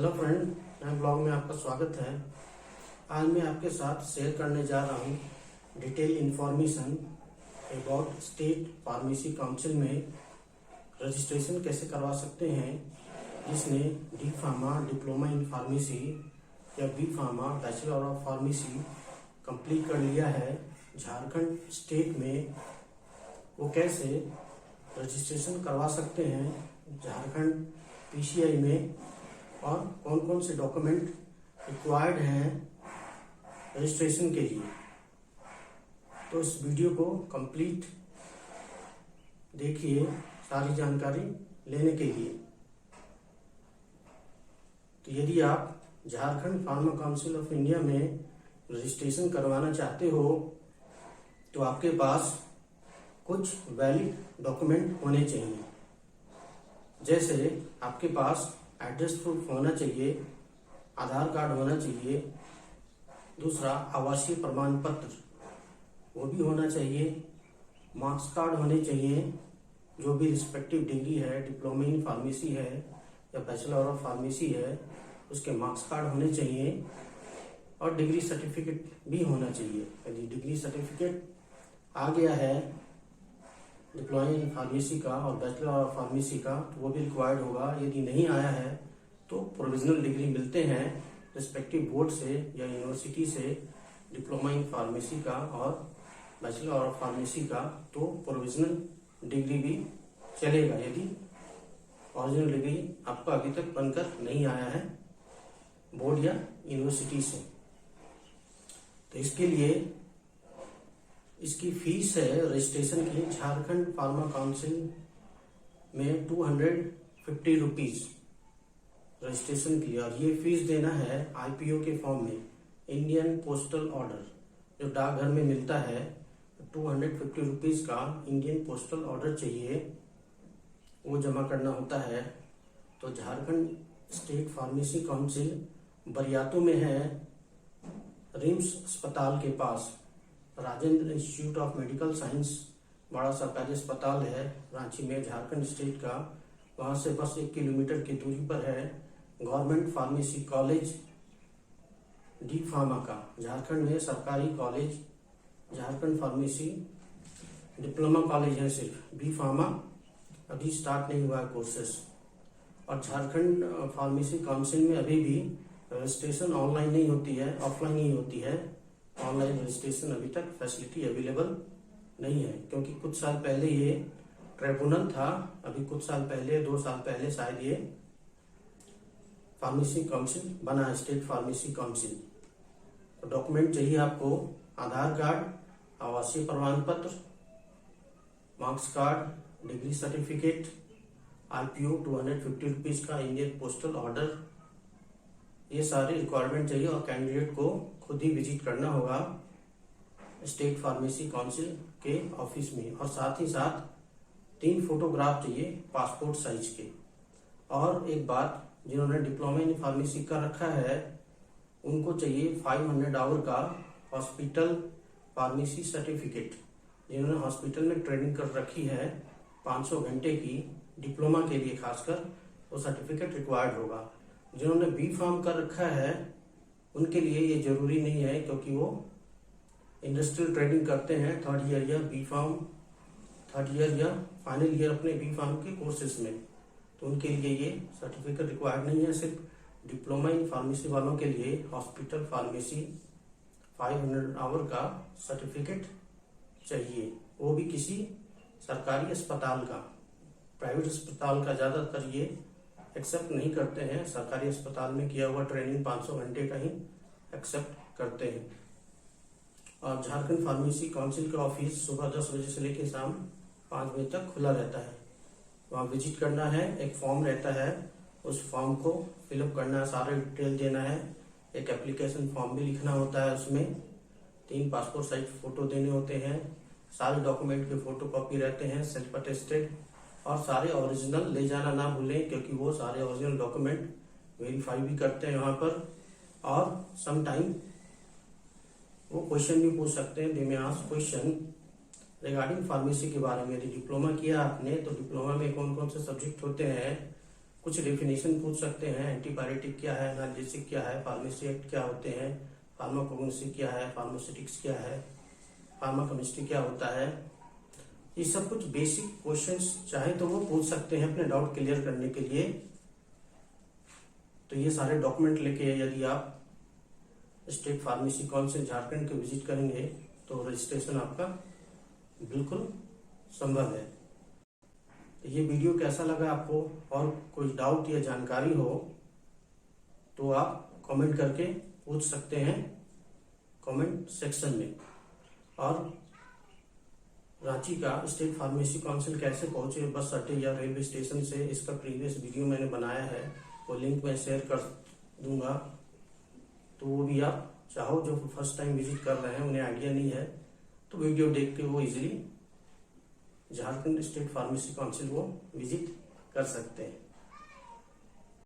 Hello friend, नए blog में आपका स्वागत है। आज मैं आपके साथ शेयर करने जा रहा हूँ detail information about state pharmacy council में रजिस्ट्रेशन कैसे करवा सकते हैं। जिसने D pharma diploma in pharmacy या B pharma bachelor of pharmacy complete कर लिया है झारखंड स्टेट में, वो कैसे रजिस्ट्रेशन करवा सकते हैं झारखंड पीसीआई में और कौन कौन से डॉक्यूमेंट रिक्वायर्ड हैं रजिस्ट्रेशन के लिए। तो इस वीडियो को कंप्लीट देखिए सारी जानकारी लेने के लिए। तो यदि आप Jharkhand pharma council of India में रजिस्ट्रेशन करवाना चाहते हो तो आपके पास कुछ वैलिड डॉक्यूमेंट होने चाहिए। जैसे आपके पास एड्रेस प्रूफ होना चाहिए, आधार कार्ड होना चाहिए, दूसरा आवासीय प्रमाण पत्र वो भी होना चाहिए, मार्क्स कार्ड होने चाहिए, जो भी रिस्पेक्टिव डिग्री है, डिप्लोमा इन फार्मेसी है या बैचलर ऑफ फार्मेसी है उसके मार्क्स कार्ड होने चाहिए और डिग्री सर्टिफिकेट भी होना चाहिए। यदि डिग्री सर्टिफिकेट आ गया है डिप्लोमा इन फार्मेसी का और बैचलर ऑफ फार्मेसी का तो वो भी रिक्वायर्ड होगा। यदि नहीं आया है तो प्रोविजनल डिग्री मिलते हैं रिस्पेक्टिव बोर्ड से या यूनिवर्सिटी से डिप्लोमा इन फार्मेसी का और बैचलर ऑफ फार्मेसी का, तो प्रोविजनल डिग्री भी चलेगा यदि ओरिजिनल डिग्री आपका अभी तक बनकर नहीं आया है बोर्ड या यूनिवर्सिटी से। तो इसके लिए इसकी फीस है रजिस्ट्रेशन की झारखंड फार्मा काउंसिल में 250 रुपीज रजिस्ट्रेशन की, और ये फीस देना है आईपीओ के फॉर्म में, इंडियन पोस्टल ऑर्डर जो डाकघर में मिलता है। 250 रुपीज का इंडियन पोस्टल ऑर्डर चाहिए, वो जमा करना होता है। तो Jharkhand state pharmacy council Bariatu में है, रिम्स अस्पताल के पास, Rajendra institute of medical science बड़ा सरकारी अस्पताल है रांची में झारखंड स्टेट का। वहां से बस 1 किलोमीटर की दूरी पर है government pharmacy college D pharma का। झारखंड में सरकारी college Jharkhand pharmacy diploma college है, सिर्फ बी फार्मा अभी स्टार्ट नहीं हुआ है कोर्सेस। और झारखंड फार्मेसी काउंसिल में अभी भी रजिस्ट्रेशन ऑनलाइन नहीं होती है, ऑफलाइन ही होती है। ऑनलाइन रजिस्ट्रेशन अभी तक फैसिलिटी अवेलेबल नहीं है, क्योंकि कुछ साल पहले ये ट्रिब्यूनल था, अभी कुछ साल पहले 2 साल पहले शायद ये फार्मेसी काउंसिल बना है, स्टेट फार्मेसी काउंसिल। तो डॉक्यूमेंट चाहिए आपको आधार कार्ड, आवासीय प्रमाण पत्र, marks card, degree certificate, IPO 250 rupees का इंडियन पोस्टल ऑर्डर, ये सारे रिक्वायरमेंट चाहिए। और कैंडिडेट को खुद ही विजिट करना होगा स्टेट फार्मेसी काउंसिल के ऑफिस में, और साथ ही साथ 3 फोटोग्राफ चाहिए पासपोर्ट साइज के। और एक बात, जिन्होंने डिप्लोमा इन फार्मेसी कर रखा है उनको चाहिए 500 आवर का हॉस्पिटल फार्मेसी सर्टिफिकेट। जिन्होंने हॉस्पिटल में ट्रेनिंग कर रखी है 500 घंटे की डिप्लोमा के लिए खासकर, वो सर्टिफिकेट रिक्वायर्ड होगा। जिन्होंने बी फार्म कर रखा है उनके लिए ये जरूरी नहीं है, क्योंकि वो इंडस्ट्रियल ट्रेनिंग करते हैं थर्ड ईयर या बी फार्म थर्ड ईयर या फाइनल ईयर अपने बी फार्म के कोर्सेज में, तो उनके लिए ये सर्टिफिकेट रिक्वायर्ड नहीं है। सिर्फ डिप्लोमा इन फार्मेसी वालों के लिए हॉस्पिटल फार्मेसी 500 आवर का सर्टिफिकेट चाहिए, वो भी किसी सरकारी अस्पताल का। प्राइवेट अस्पताल का ज्यादातर ये एक्सेप्ट नहीं करते हैं, सरकारी अस्पताल में किया हुआ ट्रेनिंग 500 घंटे का ही एक्सेप्ट करते हैं। और झारखंड फार्मेसी काउंसिल का ऑफिस सुबह 10 बजे से लेकर शाम 5 बजे तक खुला रहता है। वहाँ विजिट करना है, एक फॉर्म रहता है, उस फॉर्म को फिलअप करना है, सारे डिटेल देना है। एक एप्लीकेशन फॉर्म भी लिखना होता है, उसमें 3 पासपोर्ट साइज फोटो देने होते हैं, सारे डॉक्यूमेंट के फोटो कॉपी रहते हैं सेल्फ अटेस्टेड, और सारे ओरिजिनल ले जाना ना भूलें, क्योंकि वो सारे ओरिजिनल डॉक्यूमेंट वेरीफाई भी करते हैं वहां पर। और सम टाइम वो क्वेश्चन भी पूछ सकते हैं, दे में आस्क क्वेश्चन रिगार्डिंग फार्मेसी के बारे में। यदि डिप्लोमा किया आपने तो डिप्लोमा में कौन कौन से सब्जेक्ट होते हैं, कुछ डेफिनेशन पूछ सकते हैं, एंटीबायोटिक क्या है, एनाल्जेसिक क्या है, फार्मेसी एक्ट क्या होते हैं, फार्माकोगेनेसी क्या है, फार्मास्यूटिक्स क्या है, फार्माकेमिस्ट्री क्या होता है। ये सब कुछ बेसिक क्वेश्चंस चाहे तो वो पूछ सकते हैं अपने डाउट क्लियर करने के लिए। तो ये सारे डॉक्यूमेंट लेके यदि आप स्टेट फार्मेसी काउंसिल झारखंड के विजिट करेंगे तो रजिस्ट्रेशन आपका बिल्कुल संभव है। तो ये वीडियो कैसा लगा आपको, और कोई डाउट या जानकारी हो तो आप कमेंट करके पूछ सकते हैं कमेंट सेक्शन में। और रांची का स्टेट फार्मेसी काउंसिल कैसे पहुंचे बस अड्डे या रेलवे स्टेशन से, इसका प्रीवियस वीडियो मैंने बनाया है, वो लिंक मैं शेयर कर दूंगा। तो वो भी आप चाहो जो फर्स्ट टाइम विजिट कर रहे हैं, उन्हें आइडिया नहीं है, तो वीडियो देख के वो easily Jharkhand state pharmacy council वो विजिट कर सकते हैं।